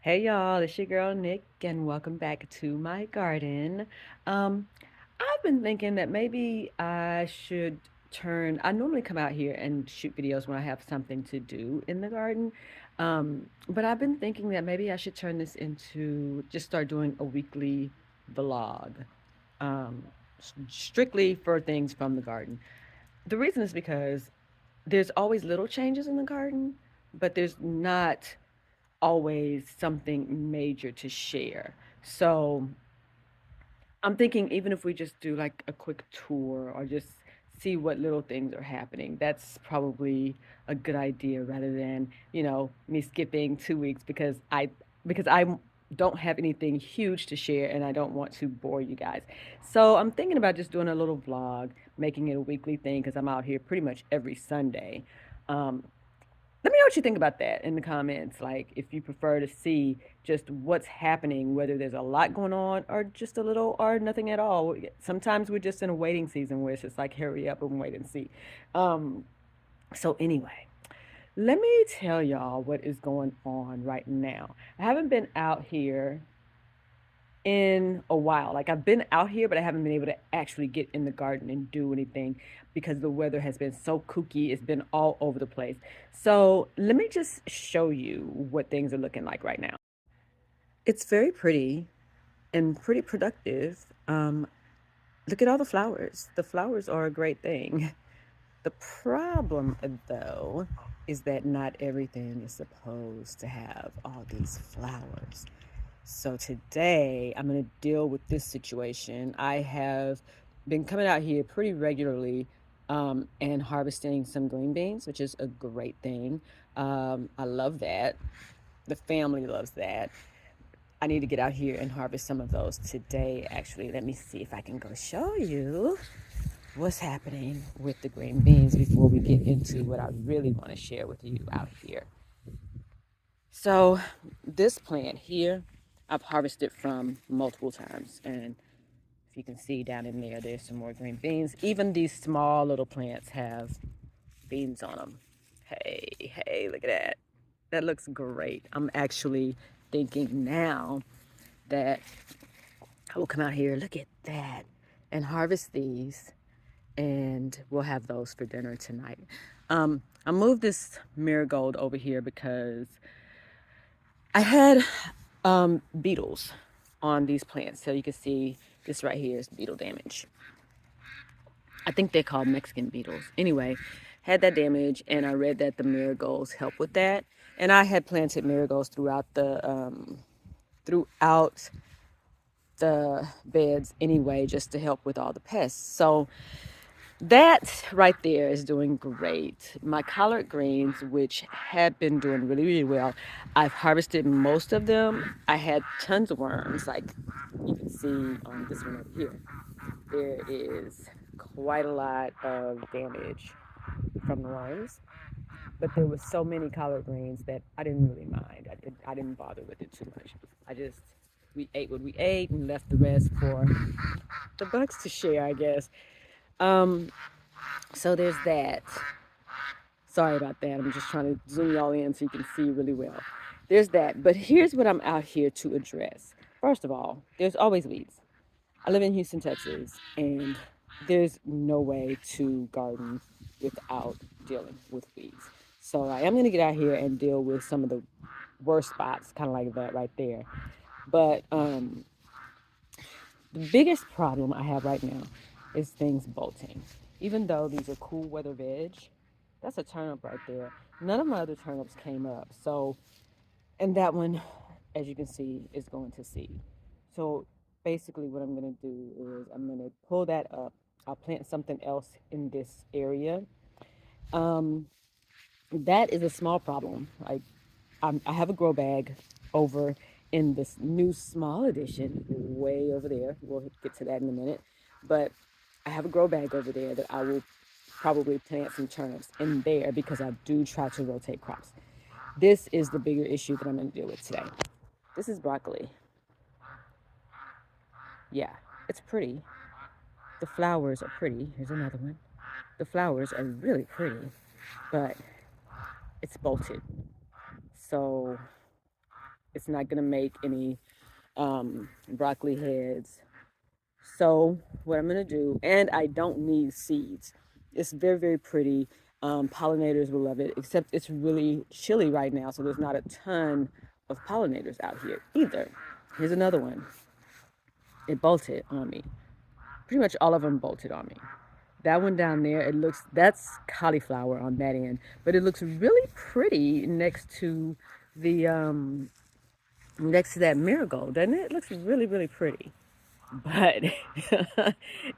Hey y'all, it's your girl Nick, and welcome back to my garden. Um, I've been thinking that maybe I should I normally come out here and shoot videos when I have something to do in the garden. But I've been thinking that maybe I should turn this into just start doing a weekly vlog, um, strictly for things from the garden. The reason is because there's always little changes in the garden, but there's not always something major to share. So I'm thinking even if we just do like a quick tour or just see what little things are happening, that's probably a good idea rather than, me skipping 2 weeks because I don't have anything huge to share and I don't want to bore you guys. So I'm thinking about just doing a little vlog, making it a weekly thing because I'm out here pretty much every Sunday. Um, Let me know what you think about that in the comments. Like, if you prefer to see just what's happening, whether there's a lot going on or just a little or nothing at all. Sometimes we're just in a waiting season where it's just like, hurry up and wait and see. Um, so, anyway, let me tell y'all what is going on right now. I haven't been out here in a while. Like I've been out here, but I haven't been able to actually get in the garden and do anything because the weather has been so kooky. It's been all over the place. So let me just show you what things are looking like right now. It's very pretty and pretty productive. Look at all the flowers. The flowers are a great thing. The problem, though, is that not everything is supposed to have all these flowers. So today I'm going to deal with this situation. I have been coming out here pretty regularly and harvesting some green beans, which is a great thing. I love that. The family loves that. I need to get out here and harvest some of those today, actually. Let me see if I can go show you what's happening with the green beans before we get into what I really want to share with you out here. So this plant here, I've harvested from multiple times. And if you can see down in there, there's some more green beans. Even these small little plants have beans on them. Hey, look at that. That looks great. I'm actually thinking now that I will come out here, look at that, and harvest these, and we'll have those for dinner tonight. I moved this marigold over here because I had beetles on these plants. So you can see this right here is beetle damage. I think they're called Mexican beetles. Anyway, had that damage, and I read that the marigolds help with that. And I had planted marigolds throughout the beds anyway, just to help with all the pests. So that right there is doing great. My collard greens, which had been doing really, really well, I've harvested most of them. I had tons of worms, like you can see on this one over here. There is quite a lot of damage from the worms, but there was so many collard greens that I didn't really mind. I didn't bother with it too much. We ate what we ate and left the rest for the bugs to share, I guess. Um, so there's that. Sorry about that. I'm just trying to zoom y'all in so you can see really well. There's that. But here's what I'm out here to address. First of all, there's always weeds. I live in Houston, Texas, and there's no way to garden without dealing with weeds. So I am going to get out here and deal with some of the worst spots, kind of like that right there. But the biggest problem I have right now is things bolting. Even though these are cool weather veg, that's a turnip right there. None of my other turnips came up. So, and that one, as you can see, is going to seed. So basically what I'm going to do is I'm going to pull that up. I'll plant something else in this area. Um, that is a small problem. I have a grow bag over in this new small edition way over there. We'll get to that in a minute. But I have a grow bag over there that I will probably plant some turnips in there because I do try to rotate crops. This is the bigger issue that I'm going to deal with today. This is broccoli. Yeah, it's pretty. The flowers are pretty. Here's another one. The flowers are really pretty, but it's bolted. So It's not going to make any broccoli heads. So what I'm going to do, and I don't need seeds. It's very, very pretty. Pollinators will love it, except it's really chilly right now, so there's not a ton of pollinators out here either. Here's another one. It bolted on me. Pretty much all of them bolted on me. That one down there, that's cauliflower on that end, but it looks really pretty the next to that marigold, doesn't it? It looks really, really pretty. But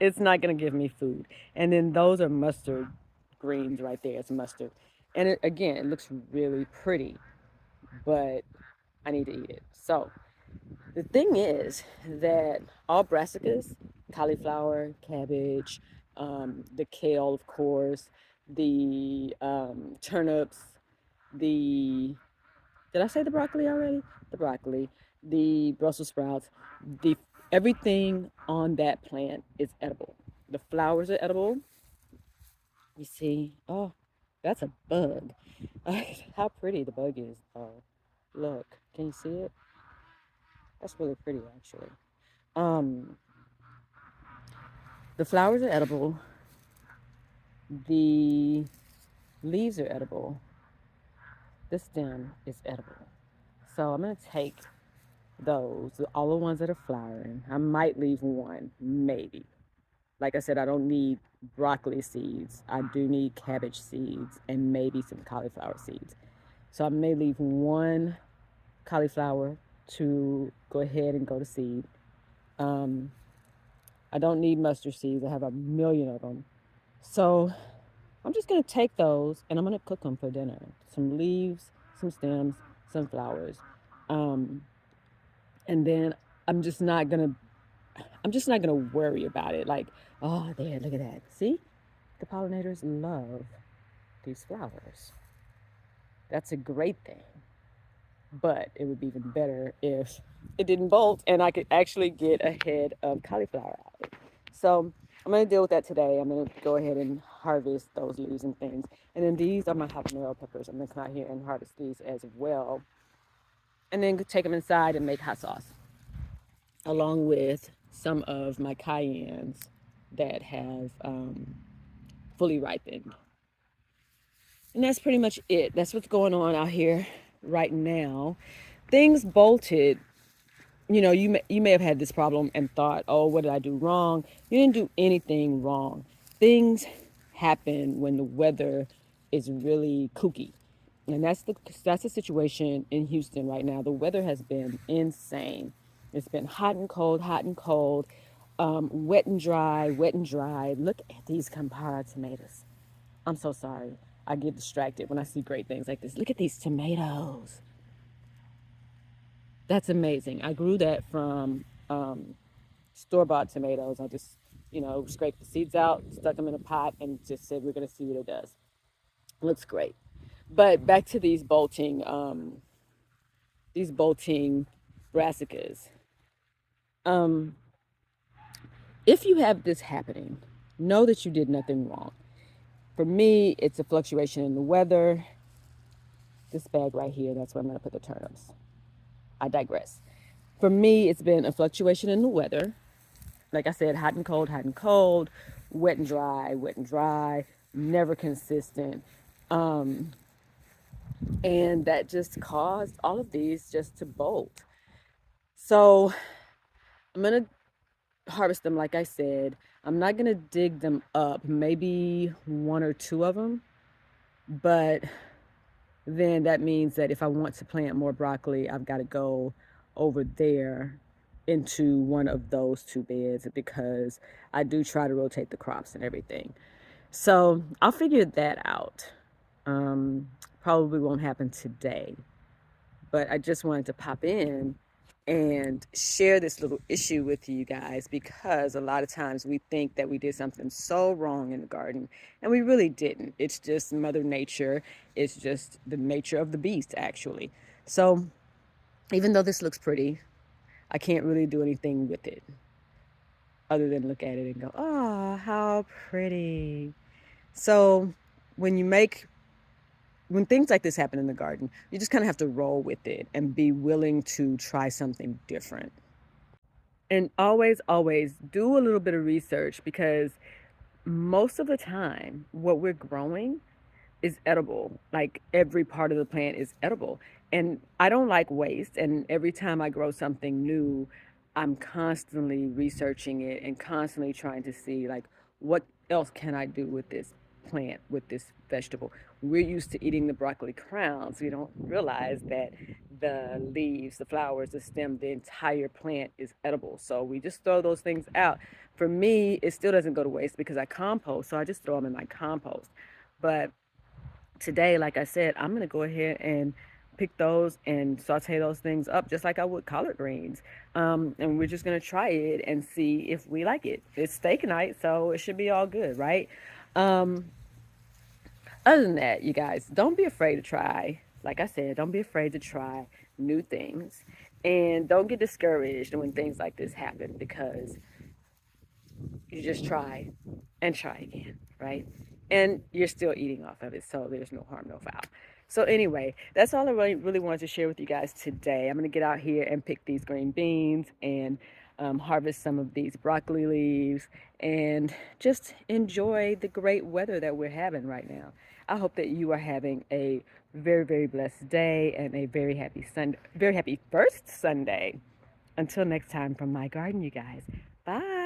it's not gonna give me food. And then those are mustard greens right there. It's mustard. And again, it looks really pretty, but I need to eat it. So the thing is that all brassicas, cauliflower, cabbage, the kale, of course, the turnips, the did I say the broccoli already? The broccoli, the Brussels sprouts, the everything on that plant is edible. The flowers are edible. You see, oh, that's a bug. How pretty the bug is, though. Look, can you see it? That's really pretty, actually. Um, the flowers are edible. The leaves are edible. The stem is edible. So I'm gonna take those, all the ones that are flowering. I might leave one, maybe. Like I said, I don't need broccoli seeds. I do need cabbage seeds and maybe some cauliflower seeds. So I may leave one cauliflower to go ahead and go to seed. Um, I don't need mustard seeds. I have a million of them. So I'm just going to take those and I'm going to cook them for dinner. Some leaves, some stems, some flowers. Um, and then I'm just not going I'm just not going to worry about it. Like, oh, there, look at that. See? The pollinators love these flowers. That's a great thing. But it would be even better if it didn't bolt and I could actually get a head of cauliflower out. So I'm going to deal with that today. I'm going to go ahead and harvest those leaves and things. And then these are my habanero peppers. I'm going to come out here and harvest these as well. And then take them inside and make hot sauce, along with some of my cayennes that have fully ripened. And that's pretty much it. That's what's going on out here right now. Things bolted. You may have had this problem and thought, "Oh, what did I do wrong?" You didn't do anything wrong. Things happen when the weather is really kooky. And that's the situation in Houston right now. The weather has been insane. It's been hot and cold, hot and cold, wet and dry, wet and dry. Look at these Campara tomatoes. I'm so sorry. I get distracted when I see great things like this. Look at these tomatoes. That's amazing. I grew that from store-bought tomatoes. I just, scraped the seeds out, stuck them in a pot, and just said we're gonna see what it does. Looks great. But back to these bolting brassicas. Um, if you have this happening, know that you did nothing wrong. For me, it's a fluctuation in the weather. This bag right here, that's where I'm going to put the turnips. I digress. For me, it's been a fluctuation in the weather. Like I said, hot and cold, wet and dry, never consistent. Um, and that just caused all of these just to bolt. So I'm going to harvest them, like I said. I'm not going to dig them up, maybe one or two of them, but then that means that if I want to plant more broccoli, I've got to go over there into one of those two beds because I do try to rotate the crops and everything. So I'll figure that out. Probably won't happen today, but I just wanted to pop in and share this little issue with you guys because a lot of times we think that we did something so wrong in the garden and we really didn't. It's just Mother Nature. It's just the nature of the beast, actually. So even though this looks pretty, I can't really do anything with it other than look at it and go, oh, how pretty. So when you make when things like this happen in the garden, you just kind of have to roll with it and be willing to try something different. And always, always do a little bit of research because most of the time, what we're growing is edible. Like every part of the plant is edible. And I don't like waste. And every time I grow something new, I'm constantly researching it and constantly trying to see like what else can I do with this plant, with this vegetable. We're used to eating the broccoli crowns. We don't realize that the leaves, the flowers, the stem, the entire plant is edible. So we just throw those things out. For me, it still doesn't go to waste because I compost. So I just throw them in my compost. But today, like I said, I'm gonna go ahead and pick those and saute those things up just like I would collard greens. And we're just gonna try it and see if we like it. It's steak night, so it should be all good, right? Um, Other than that, you guys, don't be afraid to try. Like I said, don't be afraid to try new things. And don't get discouraged when things like this happen because you just try and try again, right? And you're still eating off of it, so there's no harm, no foul. So anyway, that's all I really wanted to share with you guys today. I'm gonna get out here and pick these green beans and harvest some of these broccoli leaves and just enjoy the great weather that we're having right now. I hope that you are having a very, very blessed day and a very happy Sunday, very happy first Sunday. Until next time from my garden, you guys. Bye.